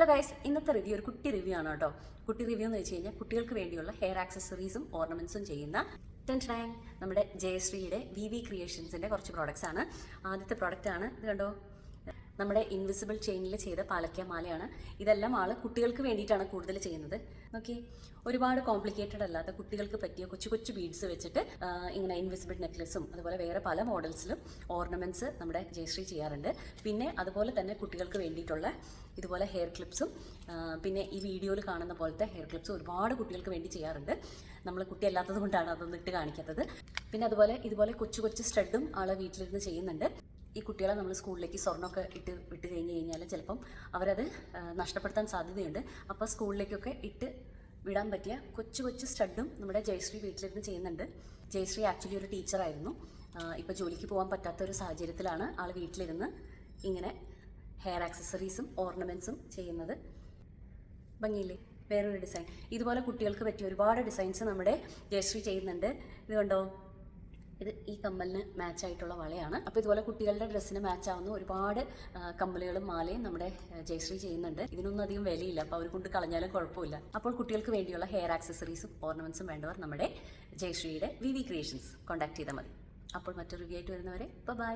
Hello guys, ഇന്നത്തെ review ഒരു കുട്ടി റിവ്യൂ ആണ് കേട്ടോ. കുട്ടി റിവ്യൂ എന്ന് വെച്ച് കഴിഞ്ഞാൽ കുട്ടികൾക്ക് വേണ്ടിയുള്ള ഹെയർ ആക്സസറീസും ഓർണമെന്റ്സും ചെയ്യുന്ന നമ്മുടെ ജയശ്രീയുടെ വി ക്രിയേഷൻസിന്റെ കുറച്ച് പ്രോഡക്റ്റ്സ് ആണ്. ആദ്യത്തെ പ്രോഡക്റ്റ് ആണ് ഇത്, കണ്ടോ, നമ്മുടെ ഇൻവിസിബിൾ ചെയിനിൽ ചെയ്ത പാലക്ക മാലയാണ്. ഇതെല്ലാം കുട്ടികൾക്ക് വേണ്ടിയിട്ടാണ് കൂടുതൽ ചെയ്യുന്നത്. നോക്കി, ഒരുപാട് കോംപ്ലിക്കേറ്റഡ് അല്ലാത്ത കുട്ടികൾക്ക് പറ്റിയ കൊച്ചു കൊച്ചു ബീഡ്സ് വെച്ചിട്ട് ഇങ്ങനെ ഇൻവിസിബിൾ നെക്ലസും അതുപോലെ വേറെ പല മോഡൽസിലും ഓർണമെന്റ്സ് നമ്മുടെ ജയശ്രീ ചെയ്യാറുണ്ട്. പിന്നെ അതുപോലെ തന്നെ കുട്ടികൾക്ക് വേണ്ടിയിട്ടുള്ള ഇതുപോലെ ഹെയർ ക്ലിപ്സും, പിന്നെ ഈ വീഡിയോയിൽ കാണുന്ന പോലത്തെ ഹെയർ ക്ലിപ്സും ഒരുപാട് കുട്ടികൾക്ക് വേണ്ടി ചെയ്യാറുണ്ട്. നമ്മൾ കുട്ടിയല്ലാത്തത് കൊണ്ടാണ് അതൊന്നും ഇട്ട് കാണിക്കാത്തത്. പിന്നെ ഇതുപോലെ കൊച്ചു കൊച്ചു സ്റ്റഡും ആളെ വീട്ടിലിരുന്ന് ചെയ്യുന്നുണ്ട്. ഈ കുട്ടികളെ നമ്മൾ സ്കൂളിലേക്ക് സ്വർണ്ണമൊക്കെ വിട്ട് കഴിഞ്ഞ് കഴിഞ്ഞാൽ ചിലപ്പം അവരത് നഷ്ടപ്പെടുത്താൻ സാധ്യതയുണ്ട്. അപ്പോൾ സ്കൂളിലേക്കൊക്കെ ഇട്ട് വിടാൻ പറ്റിയ കൊച്ചു കൊച്ചു സ്റ്റഡും നമ്മുടെ ജയശ്രീ വീട്ടിലിരുന്ന് ചെയ്യുന്നുണ്ട്. ജയശ്രീ ആക്ച്വലി ഒരു ടീച്ചറായിരുന്നു. ഇപ്പോൾ ജോലിക്ക് പോകാൻ പറ്റാത്ത ഒരു സാഹചര്യത്തിലാണ് ആൾ വീട്ടിലിരുന്ന് ഇങ്ങനെ ഹെയർ ആക്സസറീസും ഓർണമെൻറ്റ്സും ചെയ്യുന്നത്. ഭംഗിയില്ലേ? വേറൊരു ഡിസൈൻ. ഇതുപോലെ കുട്ടികൾക്ക് പറ്റിയ ഒരുപാട് ഡിസൈൻസ് നമ്മുടെ ജയശ്രീ ചെയ്യുന്നുണ്ട്. ഇത് കണ്ടോ, ഇത് ഈ കമ്മലിന് മാച്ച് ആയിട്ടുള്ള വളയാണ്. അപ്പോൾ ഇതുപോലെ കുട്ടികളുടെ ഡ്രസ്സിന് മാച്ച് ആവുന്ന ഒരുപാട് കമ്മലുകളും മാലയും നമ്മുടെ ജയശ്രീ ചെയ്യുന്നുണ്ട്. ഇതിനൊന്നും അധികം വിലയില്ല, അപ്പോൾ അവർ കൊണ്ട് കളഞ്ഞാലും കുഴപ്പമില്ല. അപ്പോൾ കുട്ടികൾക്ക് വേണ്ടിയുള്ള ഹെയർ ആക്സസറീസും ഓർണമെന്റ്സും വേണ്ടവർ നമ്മുടെ ജയശ്രീയുടെ വി ക്രിയേഷൻസ് കോൺടാക്ട് ചെയ്താൽ മതി. അപ്പോൾ മറ്റൊരു റിവ്യൂ ആയിട്ട് വരുന്നവരെ ബൈ.